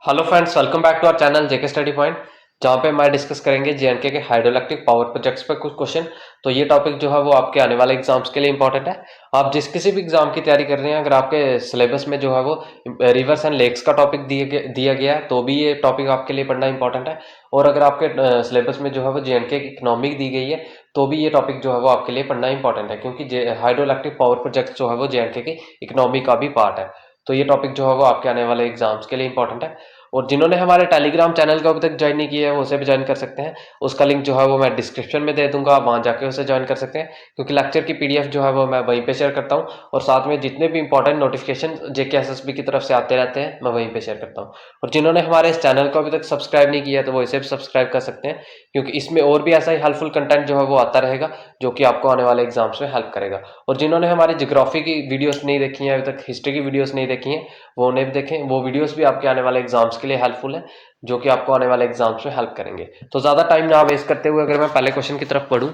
Hello friends, welcome back to our channel JK study point, जहाँ पे मैं discuss करेंगे जेएनके के हाइड्रोइलेक्ट्रिक पावर प्रोजेक्ट्स पे कुछ क्वेश्चन। तो ये टॉपिक जो है वो आपके आने वाले एग्जाम्स के लिए इंपॉर्टेंट है। आप जिस किसी भी एग्जाम की तैयारी कर रहे हैं, अगर आपके सिलेबस में जो है वो रिवर्स एंड लेक्स का टॉपिक दिया गया है तो भी ये टॉपिक आपके लिए पढ़ना इंपॉर्टेंट है। और अगर आपके सिलेबस में जो है वो जेएनके की इकोनॉमिक दी गई है तो भी ये टॉपिक जो है वो आपके लिए पढ़ना इंपॉर्टेंट है, क्योंकि हाइड्रोइलेक्ट्रिक पावर प्रोजेक्ट जो है वो जेएनके की इकोनॉमी का भी पार्ट है। तो ये टॉपिक जो है वो आपके आने वाले एग्जाम्स के लिए इंपॉर्टेंट है। और जिन्होंने हमारे टेलीग्राम चैनल को अभी तक ज्वाइन नहीं किया है वो उसे भी ज्वाइन कर सकते हैं। उसका लिंक जो है वो मैं डिस्क्रिप्शन में दे दूंगा, आप वहां जाके उसे ज्वाइन कर सकते हैं, क्योंकि लेक्चर की पीडीएफ जो है वो मैं वहीं पे शेयर करता हूँ। और साथ में जितने भी इंपॉर्टेंट नोटिफिकेशन जेके एसएसबी की तरफ से आते रहते हैं मैं वहीं पे शेयर करता हूँ। और जिन्होंने हमारे इस चैनल को अभी तक सब्सक्राइब नहीं किया तो वो इसे भी सब्सक्राइब कर सकते हैं, क्योंकि इसमें और भी ऐसा ही हेल्पफुल कंटेंट जो है वो आता रहेगा जो कि आपको आने वाले एग्जाम्स में हेल्प करेगा। और जिन्होंने हमारी ज्योग्राफी की वीडियोस नहीं देखी हैं अभी तक, हिस्ट्री की वीडियोस नहीं देखी हैं, वो उन्हें भी देखें। वो वीडियोस भी आपके आने वाले एग्जाम्स के लिए हेल्पफुल है, जो कि आपको आने वाले एग्जाम्स में हेल्प करेंगे। तो ज्यादा टाइम ना वेस्ट करते हुए अगर मैं पहले क्वेश्चन की तरफ पढ़ूं,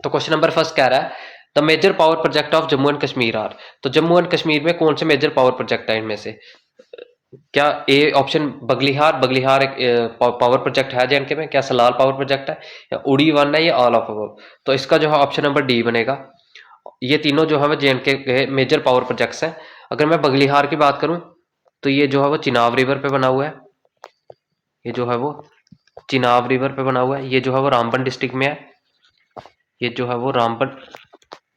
तो क्वेश्चन नंबर फर्स्ट कह रहा है the major power project of Jammu and Kashmir are. तो जम्मू एंड कश्मीर में कौन से मेजर पावर प्रोजेक्ट है इनमें से? क्या ए ऑप्शन बगलिहार बगलिहार एक पावर प्रोजेक्ट है जेएनके में? क्या सलाल पावर प्रोजेक्ट है, या उड़ी वन है, या ऑल ऑफ अबव? तो इसका जो है ऑप्शन नंबर डी बनेगा। ये तीनों जो है वो जेएनके के मेजर पावर प्रोजेक्ट्स हैं। अगर मैं बगलिहार की बात करूं तो ये जो है वो चिनाब रिवर पे बना हुआ है। ये जो है वो चिनाब रिवर पे बना हुआ है। ये जो है वो रामबन डिस्ट्रिक्ट में है। ये जो है वो रामबन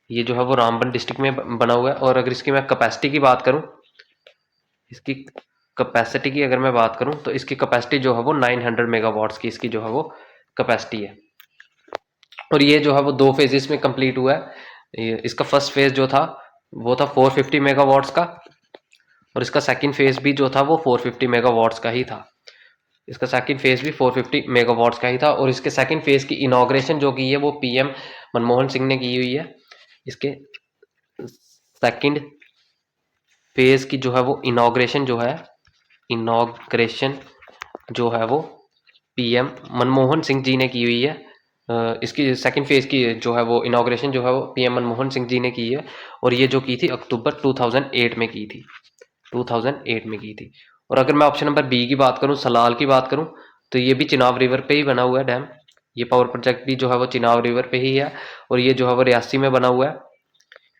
ये जो है वो रामबन डिस्ट्रिक्ट में बना हुआ है। और अगर इसकी मैं कैपेसिटी की बात करूं, इसकी कैपेसिटी की अगर मैं बात करूं तो इसकी कैपेसिटी जो है वो 900 मेगावाट्स की इसकी जो है वो कैपेसिटी है। और ये जो है वो दो फेजेस में कंप्लीट हुआ है। इसका फर्स्ट फेज जो था वो था 450 मेगावाट्स का, और इसका सेकंड फेज भी जो था वो 450 मेगावाट्स का ही था। इसका सेकंड फेज भी 450 मेगावाट्स का ही था। और इसके सेकंड फेज की इनॉग्रेशन जो की है वो पीएम मनमोहन सिंह ने की हुई है। इसके सेकंड फेज की जो है वो इनॉग्रेशन जो है वो पीएम मनमोहन सिंह जी ने की हुई है। इसकी सेकंड फेज की जो है वो इनॉग्रेशन जो है वो पीएम मनमोहन सिंह जी ने की है। और ये जो की थी अक्टूबर 2008 में की थी, 2008 में की थी। और अगर मैं ऑप्शन नंबर बी की बात करूं, सलाल की बात करूं, तो ये भी चिनाब रिवर पे ही बना हुआ है डैम। ये पावर प्रोजेक्ट भी जो है वो चिनाब रिवर पे ही है। और ये जो है वो रियासी में बना हुआ है।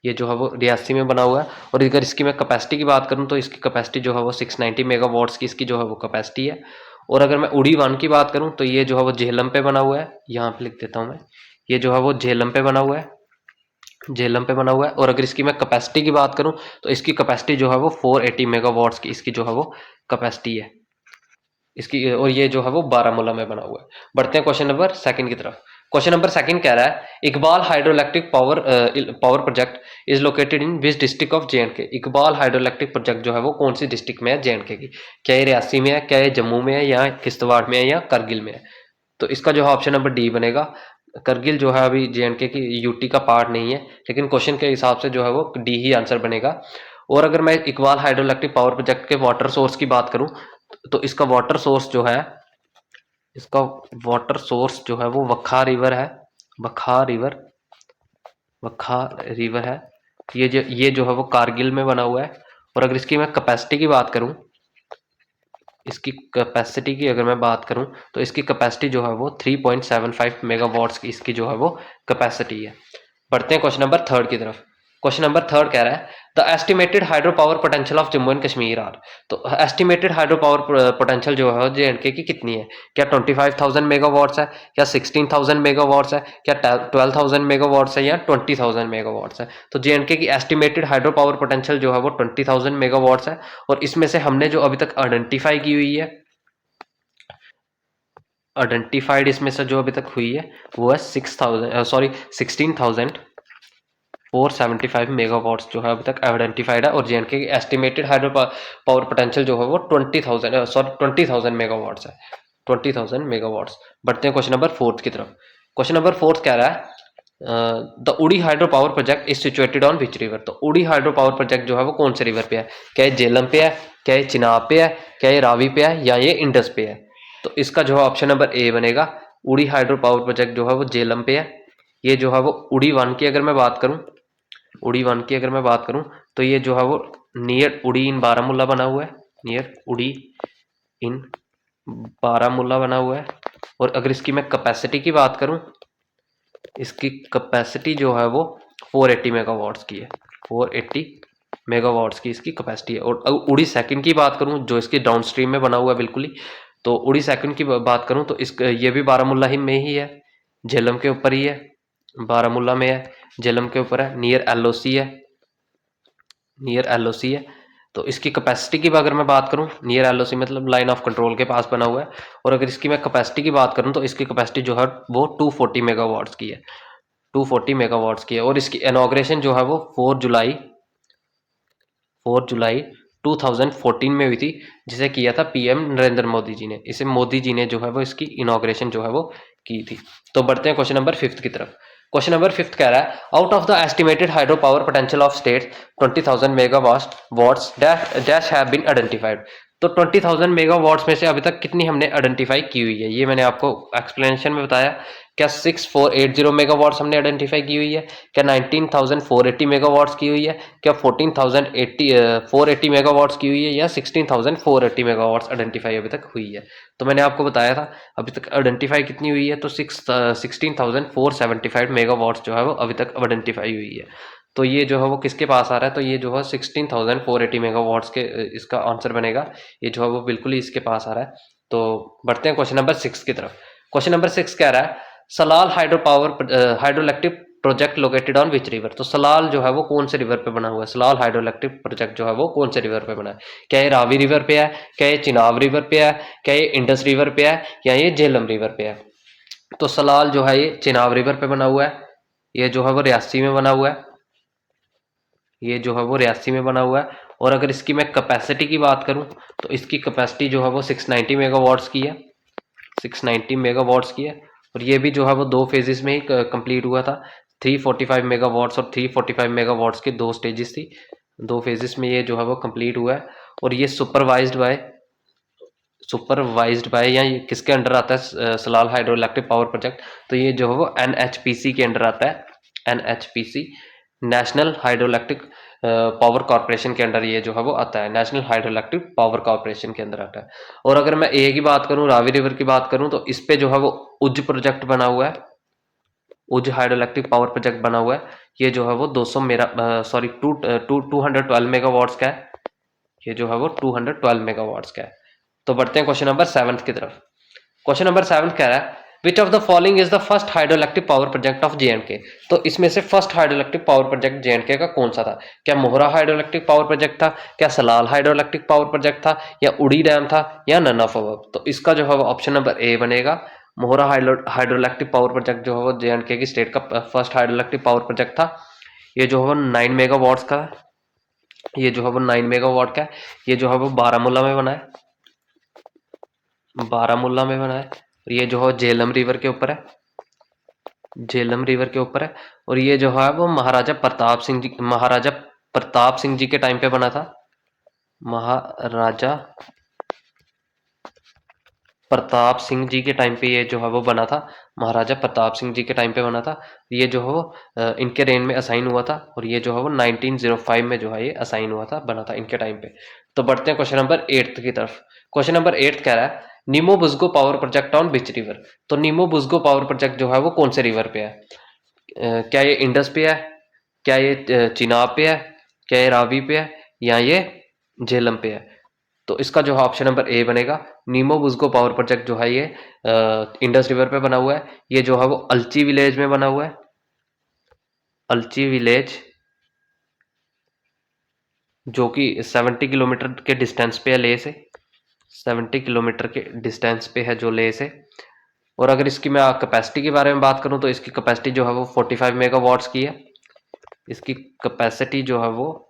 ये जो है वो रियासी में बना हुआ है। और अगर इसकी मैं कैपेसिटी की बात करूं तो इसकी कैपेसिटी जो है वो 690 मेगावाट्स की इसकी जो है वो कैपेसिटी है। और अगर मैं उड़ी वन की बात करूं तो ये जो है वो झेलम पे बना हुआ है। यहाँ पे लिख देता हूँ मैं, ये जो है वो झेलम पे बना हुआ है, झेलम पे बना हुआ है। और अगर इसकी मैं कैपेसिटी की बात करूं तो इसकी कैपेसिटी जो है वो 480 मेगावाट्स की इसकी जो है वो कैपेसिटी है इसकी। और ये जो है वो बारामूला में बना हुआ है। बढ़ते हैं क्वेश्चन नंबर सेकंड की तरफ। क्वेश्चन नंबर सेकंड कह रहा है Iqbal hydroelectric power project is located in which district of J&K. Iqbal hydroelectric project जो है वो कौन सी डिस्ट्रिक्ट में है जेएंडके की? क्या ये रियासी में है, क्या ये जम्मू में है, या किश्तवाड़ में है, या करगिल में है? तो इसका जो है ऑप्शन नंबर डी बनेगा। करगिल जो है अभी जेएंडके की यूटी का पार्ट नहीं है, लेकिन क्वेश्चन के हिसाब से जो है वो डी ही आंसर बनेगा। और अगर मैं इकबाल हाइड्रोइलेक्ट्रिक पावर प्रोजेक्ट के वाटर सोर्स की बात करूं तो इसका वाटर सोर्स जो है, इसका वाटर सोर्स जो है वो वखा रिवर है। वखा रिवर वखा रिवर है। ये जो है वो कारगिल में बना हुआ है। और अगर इसकी मैं कैपेसिटी की बात करूं, इसकी कैपेसिटी की अगर मैं बात करूं तो इसकी कैपेसिटी जो है वो 3.75 मेगावाट्स की इसकी जो है वो कैपेसिटी है। बढ़ते हैं क्वेश्चन नंबर थर्ड की तरफ। क्वेश्चन नंबर थर्ड कह रहा है the estimated hydro power potential of Jammu and Kashmir are. तो एस्टिमेटेड हाइड्रो पावर पोटेंशियल जो है जेएंडके की कितनी है? क्या 25,000 मेगावाट्स है, क्या 16,000 मेगावाट्स है, क्या 12,000 मेगावाट्स है, या 20,000 मेगावाट्स है? तो जेएंडके की एस्टिमेटेड हाइड्रो पावर पोटेंशियल जो है वो 20,000 मेगावाट्स है। और इसमें से हमने जो अभी तक आइडेंटिफाई की हुई है, आइडेंटिफाइड इसमें से जो अभी तक हुई है वो है 16,475 मेगावाट्स जो है अभी तक आइडेंटिफाइड है। और जेएनके की एस्टिमेटेड हाइड्रो पावर पोटेंशियल जो है वो 20,000 मेगावाट्स है, 20,000 मेगावाट्स। बढ़ते हैं क्वेश्चन नंबर फोर्थ की तरफ। क्वेश्चन नंबर फोर्थ कह रहा है द उड़ी hydro power project is situated on which river. तो उड़ी हाइड्रो पावर प्रोजेक्ट जो है वो कौन से रिवर पे है? क्या ये झेलम पे है, क्या ये चिनाब पे है, क्या ये रावी पे है, या ये इंडस पे है? तो इसका जो है ऑप्शन नंबर ए बनेगा। उड़ी हाइड्रो पावर प्रोजेक्ट जो है वो झेलम पे है। ये जो है वो उड़ी वन की अगर मैं बात करूं, उड़ी वन की अगर मैं बात करूं तो ये जो है वो नियर उड़ी इन बारामूला बना हुआ है, नियर उड़ी इन बारामूला बना हुआ है। और अगर इसकी मैं कैपेसिटी की बात करूं, इसकी कैपेसिटी जो है वो 480 मेगावाट्स की है। 480 मेगावाट्स की इसकी कैपेसिटी है। और उड़ी सेकंड की बात करूं, जो इसके डाउन स्ट्रीम में बना हुआ है बिल्कुल ही, तो उड़ी सेकंड की बात करूं तो इस ये भी बारामूला ही में ही है, झेलम के ऊपर ही है, बारामूला में है, झेलम के ऊपर है, नियर एलओसी है, नियर एलओसी है। तो इसकी कैपेसिटी की अगर मैं बात करूं, नियर एलओसी मतलब लाइन ऑफ कंट्रोल के पास बना हुआ है। और अगर इसकी मैं कैपेसिटी की बात करूं तो इसकी कैपेसिटी जो है वो 240 मेगावाट्स की है, 240 मेगावाट्स की है। और इसकी इनॉग्रेशन जो है वो 4 जुलाई 2014 में हुई थी, जिसे किया था पीएम नरेंद्र मोदी जी ने। इसे मोदी जी ने जो है वो इसकी इनॉग्रेशन जो है वो की थी। तो बढ़ते हैं क्वेश्चन नंबर 5 की तरफ। क्वेश्चन नंबर 5 कह रहा है, out of the estimated hydro power potential of state 20,000 megawatts dash have been identified. तो 20,000 मेगावाट्स में से अभी तक कितनी हमने आइडेंटिफाई की हुई है, ये मैंने आपको एक्सप्लेनेशन में बताया। क्या 6480 मेगावाट्स हमने आइडेंटिफाई की हुई है, क्या 19,480 मेगावाट्स की हुई है, क्या 480 मेगावाट्स की हुई है, या 16,480 मेगावाट्स आइडेंटिफाई अभी तक हुई है। तो मैंने आपको बताया था अभी तक आइडेंटिफाई कितनी हुई है, तो 16,475 मेगावाट्स जो है वो अभी तक आइडेंटिफाई हुई है। तो ये जो है वो किसके पास आ रहा है, तो ये जो है 16,480 मेगावाट्स के इसका आंसर बनेगा। ये जो है वो बिल्कुल ही इसके पास आ रहा है। तो बढ़ते हैं क्वेश्चन नंबर 6 की तरफ। क्वेश्चन नंबर 6 कह रहा है, Salal hydroelectric project located on which river. तो सलाल जो है वो कौन से रिवर पे बना हुआ है, सलाल हाइड्रोइलेक्ट्रिक प्रोजेक्ट जो है वो कौन से रिवर पे बना है। क्या ये रावी रिवर पे है, क्या ये चिनाब रिवर पे है, क्या ये इंडस रिवर पे है, या ये झेलम रिवर पे है। तो सलाल जो है ये चिनाब रिवर पे बना हुआ है, ये जो है वो रियासी में बना हुआ है, ये जो है वो रियासी में बना हुआ है। और अगर इसकी मैं कैपेसिटी की बात करूं तो इसकी कैपेसिटी जो है वो 690 मेगावाट्स की है, 690 मेगावाट्स की है। और ये भी जो है वो 2 फेजेस में ही कंप्लीट हुआ था। 345 मेगावाट्स और 345 मेगावाट्स के 2 स्टेजेस थी, 2 फेजेस में ये जो है वो कंप्लीट हुआ है। और ये सुपरवाइज्ड बाय या ये किसके अंडर आता है, Salal hydro electric power project. तो ये जो है वो एनएचपीसी के अंडर आता है, NHPC national hydro electric power corporation के अंडर ये जो है वो आता है, national hydro electric power corporation के अंदर आता है। और अगर मैं ए की बात करूं, रावी रिवर की बात करूं, तो इस पे जो है वो उज प्रोजेक्ट बना हुआ है, उज हाइड्रो इलेक्ट्रिक पावर प्रोजेक्ट बना हुआ है। ये जो है वो 212 मेगावाट्स का है, ये जो है वो 212 मेगावाट्स का है। तो बढ़ते हैं क्वेश्चन नंबर 7 की तरफ। क्वेश्चन नंबर 7 कह रहा है, which of the following is the first hydroelectric power project of J&K. तो इसमें से first hydroelectric power project J&K का कौन सा था। क्या मोहरा हाइड्रोइलेक्ट्रिक पावर प्रोजेक्ट था, क्या सलाल हाइड्रोइलेक्ट्रिक पावर प्रोजेक्ट था, या उड़ी डैम था, या नन ऑफ अबव। तो इसका जो है वो ऑप्शन नंबर ए बनेगा। मोहरा हाइड्रोइलेक्ट्रिक पावर प्रोजेक्ट जो है वो जेएंडके की स्टेट का फर्स्ट हाइड्रोइलेक्ट्रिक पावर प्रोजेक्ट था। ये जो है वो 9 मेगावाट्स का, ये जो है वो 9 मेगावाट का है। ये जो है वो बारामूला में बना है, बारामूला में बना है। ये जो है झेलम रिवर के ऊपर है, झेलम रिवर के ऊपर है। और ये जो है वो महाराजा प्रताप सिंह जी के टाइम पे बना था, महाराजा प्रताप सिंह जी के टाइम पे ये जो है वो बना था, महाराजा प्रताप सिंह जी के टाइम पे बना था। ये जो है वो इनके रेन में असाइन हुआ था। और ये जो है वो 1905 में जो है ये असाइन हुआ था, बना था इनके टाइम पे। तो बढ़ते हैं क्वेश्चन नंबर 8 की तरफ। क्वेश्चन नंबर 8 कह रहा है, Nimoo Bazgo power project on which river. तो नीमो बुजगो पावर प्रोजेक्ट जो है वो कौन से रिवर पे है। क्या ये इंडस पे है, क्या ये चिनाब पे है, क्या ये रावी पे है, या ये झेलम पे है। तो इसका जो है ऑप्शन नंबर ए बनेगा। नीमो बुजगो पावर प्रोजेक्ट जो है ये इंडस रिवर पे बना हुआ है। ये जो है वो अल्ची विलेज में बना हुआ है, अल्ची विलेज, जो कि 70 किलोमीटर के डिस्टेंस पे है लेह से, 70 किलोमीटर के डिस्टेंस पे है जो लेह से। और अगर इसकी मैं कैपेसिटी के बारे में बात करूं तो इसकी कैपेसिटी जो है वो 45 मेगावाट्स की है, इसकी कैपेसिटी जो है वो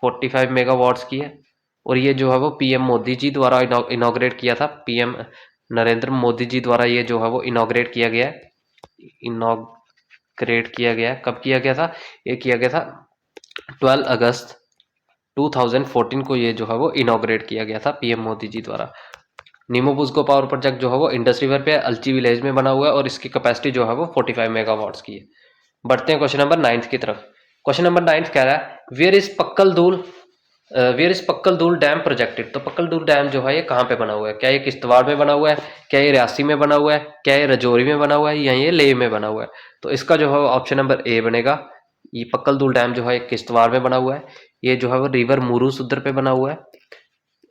45 मेगावाट्स की है। और ये जो है वो पीएम मोदी जी द्वारा इनॉग्रेट किया था, पीएम नरेंद्र मोदी जी द्वारा ये जो है वो इनॉग्रेट किया गया है, इनॉग्रेट किया गया है। कब किया गया था, ये किया गया था 12 अगस्त 2014 को ये जो है वो इनॉग्रेट किया गया था पीएम मोदी जी द्वारा। नीमो बुजको पावर प्रोजेक्ट जो है वो इंडस रिवर पे अल्ची विलेज में बना हुआ है और इसकी कैपेसिटी जो है वो 45 मेगावाट्स की है। बढ़ते हैं क्वेश्चन नंबर 9 की तरफ। क्वेश्चन नंबर 9 कह रहा है, where is Pakal Dul where is Pakal Dul dam projected, तो पक्कल दूल डैम जो है ये कहाँ पे बना हुआ है? क्या ये किश्तवाड़ में बना हुआ है, क्या ये रियासी में बना हुआ है, क्या ये रजौरी में बना हुआ है, या ये लेह में बना हुआ है? तो इसका जो है ऑप्शन नंबर ए बनेगा। ये पक्कल दूल डैम जो है किश्तवाड़ में बना हुआ है। ये जो है वो रिवर मुरू सुदर पे बना हुआ है,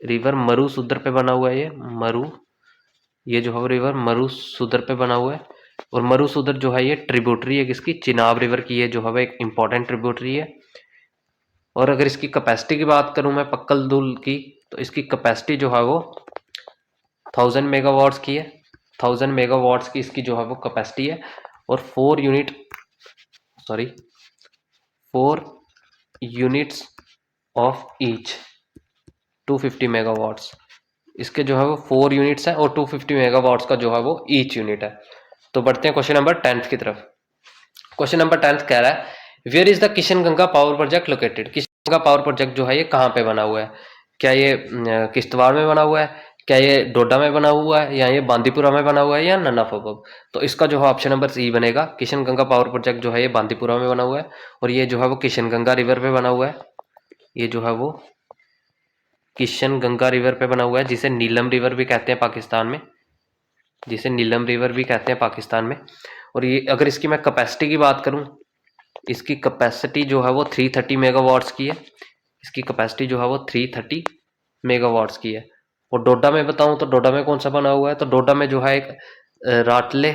रिवर मरू सुदर पे बना हुआ है। ये मरू, ये जो है रिवर मरू सुदर पे बना हुआ है। और मरू सुदर जो है ये ट्रिब्यूटरी है किसकी? चिनाब रिवर की। ये जो है एक इंपॉर्टेंट ट्रिब्यूटरी है। और अगर इसकी कैपेसिटी की बात करूं मैं पक्कल दूल की, तो इसकी कैपेसिटी जो है वो 1000 मेगावाट्स की है। 1000 मेगावाट्स की इसकी जो है वो कैपेसिटी है। और 4 यूनिट्स ऑफ ईच 250 मेगावाट्स। इसके जो है वो 4 यूनिट्स है और 250 मेगावाट्स का जो है वो ईच यूनिट है। तो बढ़ते हैं क्वेश्चन नंबर 10th की तरफ। क्वेश्चन नंबर 10th कह रहा है where is the Kishan Ganga power project located, Kishan Ganga power project जो है ये कहाँ पे बना हुआ है? क्या ये किश्तवाड़ में बना हुआ है, क्या ये डोडा में बना हुआ है, या ये बांदीपुरा में बना हुआ है, या नन ऑफ अबव? तो इसका जो है ऑप्शन नंबर सी बनेगा। किशन गंगा पावर प्रोजेक्ट जो है ये बांदीपुरा में बना हुआ है। और ये जो है वो किशन गंगा रिवर पे बना हुआ है। ये जो है वो किशन गंगा रिवर पे बना हुआ है, जिसे नीलम रिवर भी कहते हैं पाकिस्तान में, जिसे नीलम रिवर भी कहते हैं पाकिस्तान में। और ये अगर इसकी मैं कैपेसिटी की बात करूं, इसकी कैपेसिटी जो है वो 330 मेगावाट्स की है। इसकी कैपेसिटी जो है वो 330 मेगावाट्स की है। और डोडा में बताऊं तो डोडा में कौन सा बना हुआ है? तो डोडा में जो है एक रातले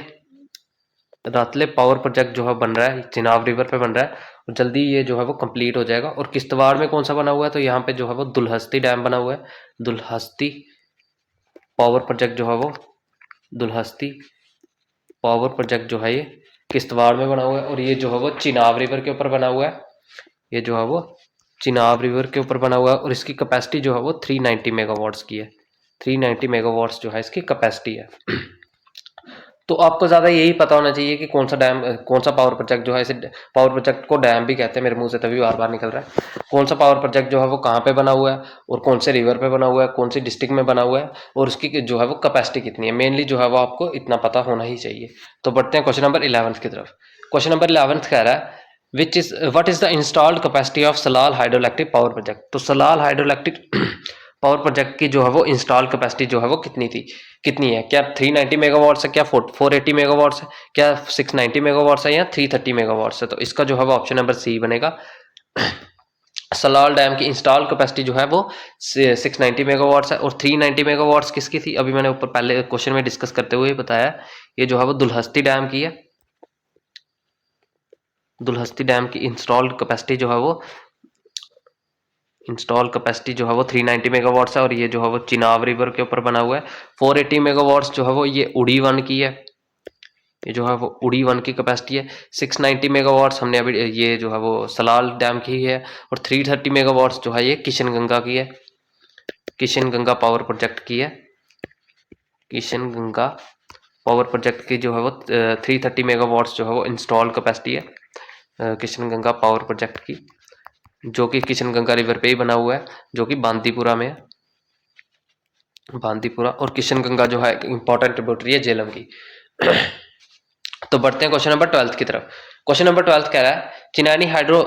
रातले पावर प्रोजेक्ट जो है बन रहा है, चिनाब रिवर पे बन रहा है। और जल्दी ये जो है वो कंप्लीट हो जाएगा। और किश्तवाड़ में कौन सा बना हुआ है? तो यहाँ पे जो है वो दुलहस्ती डैम बना हुआ है। दुलहस्ती पावर प्रोजेक्ट जो है वो दुलहस्ती पावर प्रोजेक्ट जो है ये किश्तवाड़ में बना हुआ है। और ये जो है वो चिनाब रिवर के ऊपर बना हुआ है। ये जो है वो चिनाब रिवर के ऊपर बना हुआ है। और इसकी कैपेसिटी जो है वो 390 मेगावाट्स की है। 390 मेगावाट्स जो है इसकी कैपेसिटी है। तो आपको ज़्यादा यही पता होना चाहिए कि कौन सा डैम, कौन सा पावर प्रोजेक्ट जो है, इसे पावर प्रोजेक्ट को डैम भी कहते हैं, मेरे मुंह से तभी बार बार निकल रहा है। कौन सा पावर प्रोजेक्ट जो है वो कहाँ पे बना हुआ है, और कौन से रिवर पे बना हुआ है, कौन सी डिस्ट्रिक्ट में बना हुआ है, और उसकी जो है वो कैपेसिटी कितनी है। मेनली जो है वो आपको इतना पता होना ही चाहिए। तो बढ़ते हैं क्वेश्चन नंबर 11 की तरफ। क्वेश्चन नंबर 11 कह रहा है what is the installed capacity of Salal hydroelectric power project. तो सलाल हाइड्रोइलेक्ट्रिक पावर प्रोजेक्ट की जो है वो इंस्टॉल कैपेसिटी जो है वो कितनी है? क्या 390 मेगावाट्स है, क्या 480 मेगावाट्स है, क्या 690 मेगावाट्स है, या 330 मेगावाट्स है? तो इसका जो है वो ऑप्शन नंबर सी बनेगा। सलाल डैम की इंस्टॉल कैपेसिटी जो है वो 690 मेगावाट्स है। और 390 मेगावाट्स किसकी थी? अभी मैंने ऊपर पहले क्वेश्चन में डिस्कस करते हुए बताया, ये जो है वो दुलहस्ती डैम की है। दुलहस्ती डैम की इंस्टॉल्ड कैपेसिटी जो है वो 390 मेगावाट्स है। और ये जो है वो चिनाब रिवर के ऊपर बना हुआ है। 480 मेगावाट्स जो है वो ये उड़ी वन की है। ये जो है वो उड़ी वन की कैपेसिटी है। 690 मेगावाट्स हमने अभी ये जो है वो सलाल डैम की है। और 330 मेगावाट्स जो है ये किशन गंगा की है, किशन गंगा पावर प्रोजेक्ट की है। किशन गंगा पावर प्रोजेक्ट की जो है वो 330 मेगावाट्स जो है वो इंस्टॉल कैपेसिटी है किशन गंगा पावर प्रोजेक्ट की, जो कि किशन गंगा रिवर पे ही बना हुआ है, जो कि बांदीपुरा में है। बांदीपुरा और किशन गंगा जो है इंपॉर्टेंट ट्रिब्यूटरी है झेलम की। तो बढ़ते हैं क्वेश्चन नंबर 12 की तरफ। क्वेश्चन नंबर 12 कह रहा है Chenani hydro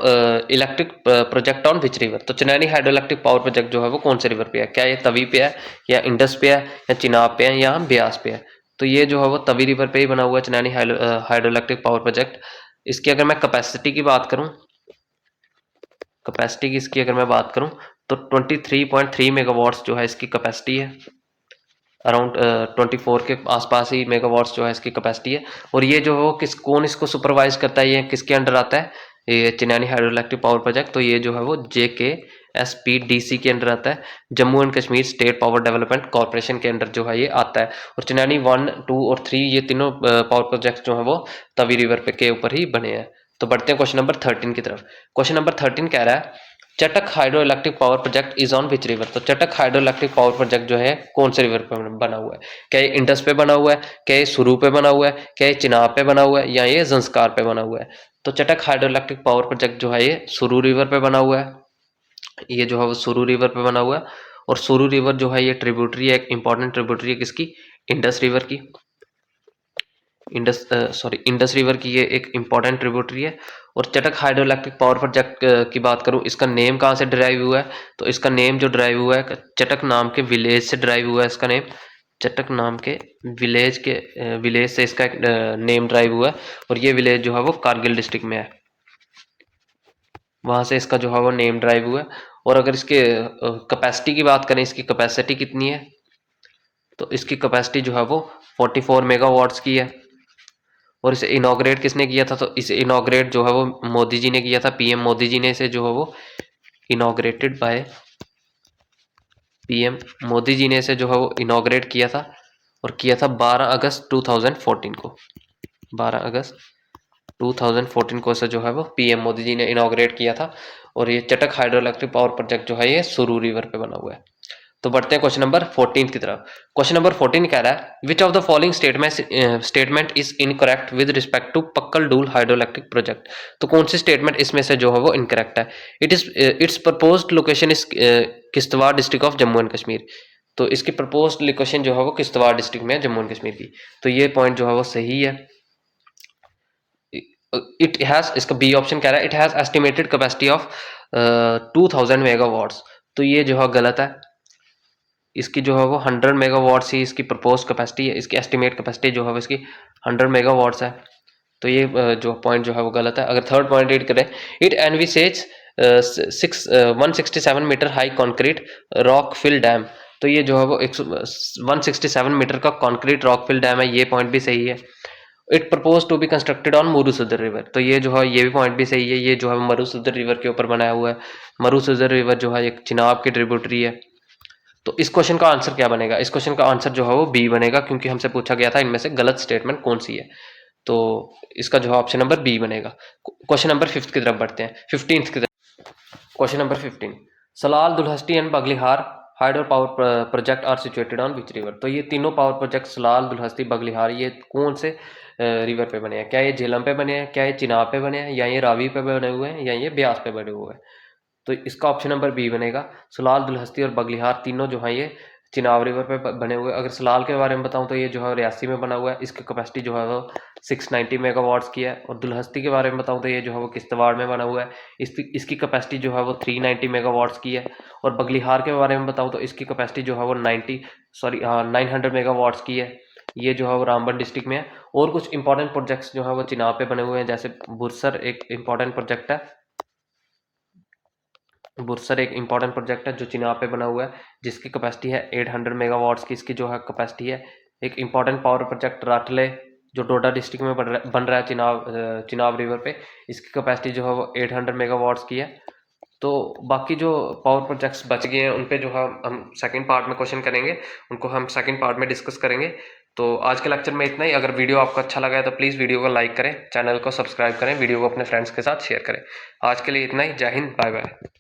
electric project on which river. तो Chenani hydro electric power project जो है वो कौन से रिवर पे है? क्या ये तवी पे है, या इंडस पे है, या चिनाब पे है, या ब्यास पे है? तो ये जो है वो तवी रिवर पे ही बना हुआ है Chenani hydro electric power project. इसकी अगर मैं कैपेसिटी की बात करूं, कैपेसिटी की इसकी अगर मैं बात करूं तो 23.3 मेगावाट्स जो है इसकी कैपेसिटी है। अराउंड 24 के आसपास ही मेगावाट्स जो है इसकी कैपेसिटी है। और ये जो हो कौन इसको सुपरवाइज करता है, ये किसके अंडर आता है? ये Chenani hydro electric power project. तो ये जो है वो JKSPDC के अंडर आता है, Jammu and Kashmir state power development corporation के अंडर जो है ये आता है। और चिनैनी 1, 2 और 3 ये तीनों पावर प्रोजेक्ट जो है वो तवी रिवर पे के ऊपर ही बने हैं। तो बढ़ते हैं क्वेश्चन नंबर 13 की तरफ। क्वेश्चन नंबर 13 कह रहा है चटक hydro electric power project is on which river. तो चटक हाइड्रो इलेक्ट्रिक पावर प्रोजेक्ट जो है कौन से रिवर पे बना हुआ है? क्या ये इंडस पे बना हुआ है, क्या ये सुरू पे बना हुआ है, क्या ये चिनाब पे बना हुआ है, या ये जंस्कार पे बना हुआ है? तो चटक हाइड्रो इलेक्ट्रिक पावर प्रोजेक्ट जो है ये सुरू रिवर पे बना हुआ है। ये जो है वो सुरू रिवर पे बना हुआ है। और सुरू रिवर जो है ये ट्रिब्यूटरी है, एक इंपॉर्टेंट ट्रिब्यूटरी है किसकी? इंडस रिवर की। इंडस रिवर की ये एक इम्पॉर्टेंट ट्रिब्यूटरी है। और चटक हाइड्रो इलेक्ट्रिक पावर प्रोजेक्ट की बात करूं, इसका नेम कहाँ से ड्राइव हुआ है, तो इसका नेम जो ड्राइव हुआ है चटक नाम के विलेज से ड्राइव हुआ है। इसका नेम चटक नाम के विलेज से इसका एक नेम ड्राइव हुआ है। और ये विलेज जो है वो कारगिल डिस्ट्रिक्ट में है, वहां से इसका जो है वो नेम ड्राइव हुआ है। और अगर इसके कैपेसिटी की बात करें, इसकी कैपेसिटी कितनी है, तो इसकी कैपेसिटी जो है वो 44 मेगावाट्स की है। और इसे इनॉग्रेट किसने किया था, तो इसे इनॉग्रेट जो है वो मोदी जी ने किया था। पीएम मोदी जी ने इसे जो है वो inaugurated by PM Modi ji ने इसे जो है वो इनॉग्रेट किया था। और किया था 12 अगस्त 2014 को। 12 अगस्त 2014 को इसे जो है वो पीएम मोदी जी ने इनॉग्रेट किया था। और ये चटक हाइड्रो इलेक्ट्रिक पावर प्रोजेक्ट जो है ये सुरू रिवर पे बना हुआ है। तो बढ़ते हैं क्वेश्चन नंबर 14 की तरफ। क्वेश्चन नंबर 14 कह रहा है which of the following statement is incorrect with respect to Pakal Dul hydro electric project. तो कौन सी स्टेटमेंट इसमें से जो है वो इनकरेक्ट है। It's proposed location is Kishtwar district of Jammu and Kashmir. तो इसकी प्रपोज्ड लोकेशन जो है वो किश्तवाड़ डिस्ट्रिक्ट में है, जम्मू एंड कश्मीर की। तो ये पॉइंट जो है वो सही है। इट हैज, इसका बी ऑप्शन कह रहा है it has estimated capacity of 2000 megawatts. तो ये जो है गलत है। इसकी जो है वो 100 मेगावाट्स ही इसकी प्रपोज कैपेसिटी है। इसकी एस्टिमेट कैपेसिटी जो है वो इसकी 100 मेगावाट्स है। तो ये जो पॉइंट जो है वो गलत है। अगर थर्ड पॉइंट रीड करें, it envisages 167 metre high concrete rock fill dam. तो ये जो है वो 167 मीटर का कॉन्क्रीट रॉक फिल डैम है। ये पॉइंट भी सही है। It propose to be constructed on Marusudar river. तो ये जो है ये भी पॉइंट भी सही है। ये जो है मरुसुदर रिवर के ऊपर बनाया हुआ है। मरुसुदर रिवर जो है एक चिनाब की ट्रिब्यूटरी है। तो इस क्वेश्चन का आंसर क्या बनेगा, इस क्वेश्चन का आंसर जो है वो बी बनेगा, क्योंकि हमसे पूछा गया था इनमें से गलत स्टेटमेंट कौन सी है। तो इसका जो है ऑप्शन नंबर बी बनेगा। क्वेश्चन नंबर 5 की तरफ बढ़ते हैं, 15 की तरफ। Question number 15, Salal, Dulhasti and Baglihar hydro power project are situated on which river. तो ये तीनों पावर प्रोजेक्ट सलाल, दुल्हस्ती, बगलिहार ये कौन से रिवर पे बने हैं। क्या ये झेलम पे बने हैं, क्या ये चिनाब पे बने हैं, या ये रावी पे बने हुए हैं, या ये ब्यास पे बने हुए हैं। तो इसका ऑप्शन नंबर बी बनेगा। सलाल, दुल्हस्ती और बगलिहार तीनों जो हैं ये चिनाब रिवर पे बने हुए। अगर सलाल के बारे में बताऊं तो ये जो है रियासी में बना हुआ है। इसकी कैपेसिटी जो है वो 690 मेगावाट्स की है। और दुल्हस्ती के बारे में बताऊं तो ये जो है वो किश्तवाड़ में बना हुआ है। इसकी कैपेसिटी जो है वो 390 मेगावाट्स की है। और बगलिहार के बारे में बताऊं तो इसकी कैपेसिटी जो है वो 900 मेगावाट्स की है। ये जो है वो रामबन डिस्ट्रिक्ट में है। और कुछ इंपॉर्टेंट प्रोजेक्ट्स जो है वो चिनाब पे बने हुए हैं, जैसे बुरसर एक इंपॉर्टेंट प्रोजेक्ट है। बुरसर एक इंपॉर्टेंट प्रोजेक्ट है जो चिनाब पे बना हुआ है, जिसकी कैपेसिटी है 800 मेगावाट्स की। इसकी जो है कैपेसिटी है। एक इंपॉर्टेंट पावर प्रोजेक्ट राटले जो डोडा डिस्ट्रिक्ट में बन रहा है चिनाब रिवर पे। इसकी कैपेसिटी जो है वो 800 मेगावाट्स की है। तो बाकी जो पावर प्रोजेक्ट्स बच गए हैं उन पे जो है हम सेकंड पार्ट में क्वेश्चन करेंगे, उनको हम सेकंड पार्ट में डिस्कस करेंगे। तो आज के लेक्चर में इतना ही। अगर वीडियो आपको अच्छा लगा है तो प्लीज़ वीडियो को लाइक करें, चैनल को सब्सक्राइब करें, वीडियो को अपने फ्रेंड्स के साथ शेयर करें। आज के लिए इतना ही। जय हिंद, बाय बाय।